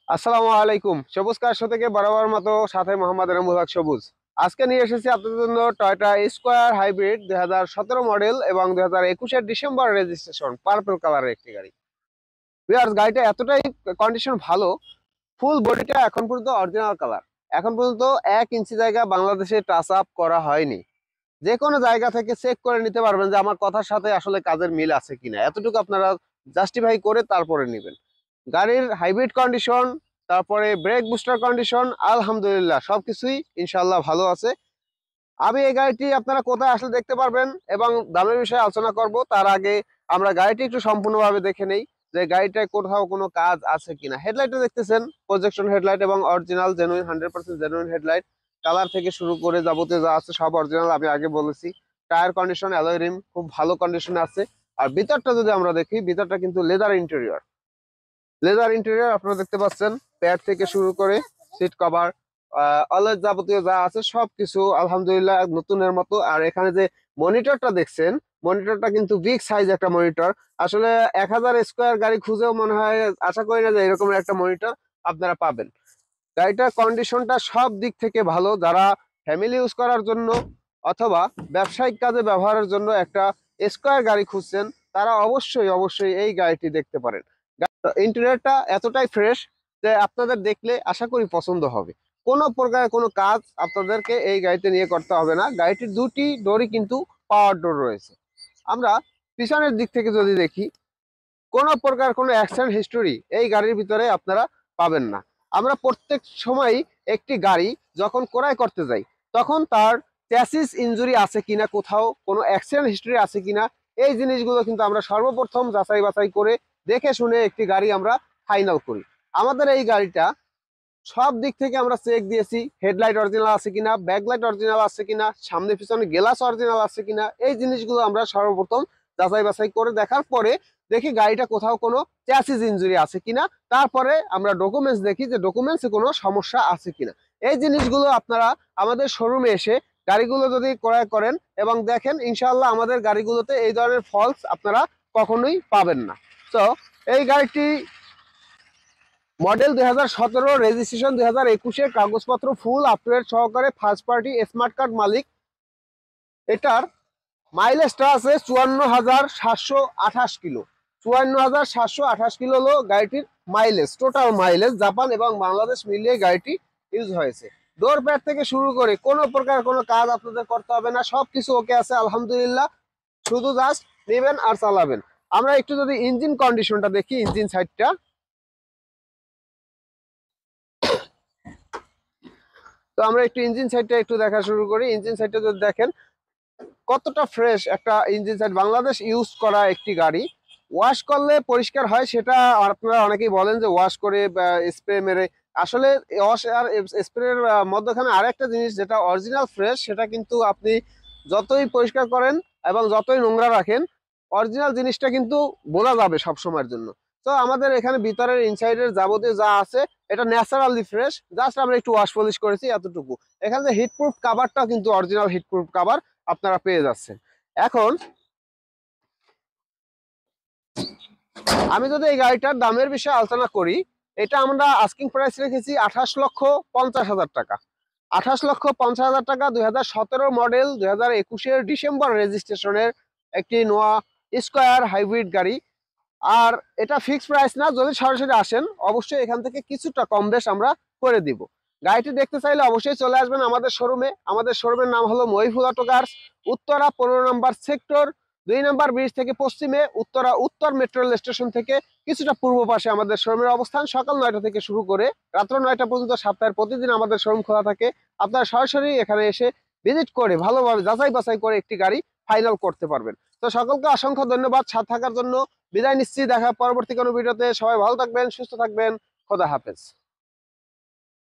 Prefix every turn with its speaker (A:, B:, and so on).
A: আসসালামু আলাইকুম। সবুজ কার শো থেকে বরাবর মতো সাথে মোহাম্মদ এনামুল হক সবুজ। আজকে নিয়ে এসেছি আপনাদের জন্য টয়োটা স্কয়ার হাইব্রিড 2017 মডেল এবং 2021 ডিসেম্বর রেজিস্ট্রেশন পার্পল কালারের একটি গাড়ি। ভিউয়ার্স, গাড়িটা এতটাই কন্ডিশন ভালো, ফুল বডিটা এখন পর্যন্ত অরিজিনাল কালার। এখন পর্যন্ত 1 ইঞ্চি জায়গা বাংলাদেশে টাচ আপ করা হয়নি। যে কোনো জায়গা থেকে চেক করে নিতে পারবেন যে আমার কথার সাথে আসলে কাজের মিল আছে কিনা, এতটুকু আপনারা জাস্টিফাই করে তারপরে নেবেন। গাড়ির হাইব্রিড কন্ডিশন, তারপরে ব্রেক বুস্টার কন্ডিশন, আলহামদুলিল্লাহ সবকিছুই ইনশাল্লাহ ভালো আছে। আমি এই গাড়িটি আপনারা কোথায় আসলে দেখতে পারবেন এবং দামের বিষয়ে আলোচনা করব, তার আগে আমরা গাড়িটি একটু সম্পূর্ণভাবে দেখে নেই যে গাড়িটায় কোথাও কোনো কাজ আছে কিনা। হেডলাইটে দেখতেছেন প্রজেকশন হেডলাইট এবং original genuine 100% genuine headlight. Colour থেকে শুরু করে যাবতীয় যা আছে সব অরিজিনাল, আমি আগে বলেছি। টায়ার কন্ডিশন, অ্যালয় রিম খুব ভালো কন্ডিশনে আছে। আর ভিতরটা যদি আমরা দেখি, ভিতরটা কিন্তু লেদার ইন্টেরিয়র। লেদার ইন্টেরিয়র আপনারা দেখতে পাচ্ছেন, প্যাড থেকে শুরু করে সিট কভার, অলওয়েজ যাবতীয় যা আছে সবকিছু আলহামদুলিল্লাহ নতুনের মতো। আর এখানে যে মনিটরটা দেখছেন, মনিটরটা কিন্তু বিগ সাইজ একটা মনিটর। আসলে 1000 স্কোয়ার গাড়ি খুঁজেও মনে হয়, আশা করি না যে এরকম একটা মনিটর আপনারা পাবেন। গাড়িটার কন্ডিশনটা সব দিক থেকে ভালো। যারা ফ্যামিলি ইউজ করার জন্য অথবা ব্যবসায়িক কাজে ব্যবহারের জন্য একটা স্কোয়ার গাড়ি খুঁজছেন, তারা অবশ্যই অবশ্যই এই গাড়িটি দেখতে পারেন। ইন্টেরিয়রটা এতটাই ফ্রেশ যে আপনাদের দেখলে আশা করি পছন্দ হবে। কোনো প্রকার কোনো কাজ আপনাদেরকে এই গাড়িতে নিয়ে করতে হবে না। গাড়িটির দুটি ডোরই কিন্তু পাওয়ার ডোর রয়েছে। আমরা পিছনের দিক থেকে যদি দেখি, কোনো প্রকার কোনো অ্যাক্সিডেন্ট হিস্টোরি এই গাড়ির ভিতরে আপনারা পাবেন না। আমরা প্রত্যেক সময় একটি গাড়ি যখন ক্রয় করতে যাই, তখন তার চ্যাসিস ইনজুরি আছে কিনা, কোথাও কোনো অ্যাক্সিডেন্ট হিস্টোরি আছে কিনা, এই জিনিসগুলো কিন্তু আমরা সর্বপ্রথম যাচাই বাছাই করে দেখে শুনে একটি গাড়ি আমরা ফাইনাল করি। আমাদের এই গাড়িটা সব দিক থেকে আমরা চেক দিয়েছি, হেডলাইট অরিজিনাল আছে কিনা, ব্যাকলাইট অরিজিনাল আছে কিনা, সামনে পিছনে গ্লাস অরিজিনাল আছে কিনা, এই জিনিসগুলো আমরা সর্বপ্রথম যাচাই বাছাই করে দেখার পরে দেখি গাড়িটা কোথাও কোনো চ্যাসিস ইনজুরি আছে কিনা। তারপরে আমরা ডকুমেন্টস দেখি যে ডকুমেন্টসে কোনো সমস্যা আছে কিনা। এই জিনিসগুলো আপনারা আমাদের শোরুমে এসে গাড়িগুলো যদি ক্রয় করেন এবং দেখেন, ইনশাআল্লাহ আমাদের গাড়িগুলোতে এই ধরনের ফলস আপনারা কখনোই পাবেন না। তো এই গাড়িটি মডেল 2017, রেজিস্ট্রেশন 2021, কাগজপত্র ফুল আপ টু ডেট সহকারে, ফার্স্ট পার্টি স্মার্ট কার্ড মালিক। এটার মাইলেজটা আছে 54,728 কিলো। 54,728 কিলো হলো গাড়িটির মাইলেজ, টোটাল মাইলেজ। জাপান এবং বাংলাদেশ মিলিয়ে গাড়িটি ইউজ হয়েছে। ডোর প্যাড থেকে শুরু করে কোনো প্রকার কোনো কাজ আপনাদের করতে হবে না, সবকিছু ওকে আছে আলহামদুলিল্লাহ। শুধু জাস্ট নেবেন আর চালাবেন। আমরা একটু যদি ইঞ্জিন কন্ডিশনটা দেখি, ইঞ্জিন সাইডটা, তো আমরা একটু ইঞ্জিন সাইডটা একটু দেখা শুরু করি। ইঞ্জিন সাইডটা যদি দেখেন কতটা ফ্রেশ একটা ইঞ্জিন সাইড, বাংলাদেশ ইউজ করা একটি গাড়ি। ওয়াশ করলে পরিষ্কার হয়, সেটা আপনারা অনেকেই বলেন যে ওয়াশ করে স্প্রে মেরে। আসলে ওয়াশ আর স্প্রের মধ্যখানে আরেকটা জিনিস যেটা অরিজিনাল ফ্রেশ, সেটা কিন্তু আপনি যতই পরিষ্কার করেন এবং যতই নোংরা রাখেন, অরিজিনাল জিনিসটা কিন্তু বোঝা যাবে সব সময়ের জন্য। তো আমাদের এখানে ভিতরের ইনসাইডের যাবতীয় যা আছে এটা ন্যাচারালি ফ্রেশ, জাস্ট আমরা একটু ওয়াশ পলিশ করেছি এতটুকু। এখানে যে হিটপ্রুফ কাভারটাও কিন্তু অরিজিনাল হিটপ্রুফ কাভার আপনারা পেয়ে যাচ্ছেন। এখন আমি যদি এই গাড়িটার দামের বিষয়ে আলোচনা করি, এটা আমরা আস্কিং প্রাইস রেখেছি 28,50,000 টাকা। 28,50,000 টাকা, 2017 মডেল, 2021 ডিসেম্বর রেজিস্ট্রেশনের একটি নোয়া স্কয়ার হাইব্রিড গাড়ি। আর এটা ফিক্সড প্রাইস না, যদি সরাসরি আসেন অবশ্যই এখান থেকে কিছুটা কম বেশ আমরা করে দিব। গাড়িটি দেখতে চাইলে অবশ্যই চলে আসবেন আমাদের শোরুমে। আমাদের শোরুমের নাম হলো মহিফুল অটো কার্স, উত্তরা 15 নম্বর সেক্টর, 2 নম্বর ব্রিজ থেকে পশ্চিমে, উত্তরা উত্তর মেট্রো রেল স্টেশন থেকে কিছুটা পূর্ব পাশে আমাদের শোরুমের অবস্থান। সকাল 9টা থেকে শুরু করে রাত্র 9টা পর্যন্ত সপ্তাহের প্রতিদিন আমাদের শোরুম খোলা থাকে। আপনারা সরাসরি এখানে এসে ভিজিট করে ভালোভাবে যাচাই বাছাই করে একটি গাড়ি ফাইনাল করতে পারবেন। তো সকলকে অসংখ্য ধন্যবাদ সাথে থাকার জন্য। বিদায় নিচ্ছি, দেখা পরবর্তী কোনো ভিডিওতে। সবাই ভালো থাকবেন, সুস্থ থাকবেন, খোদা হাফেজ।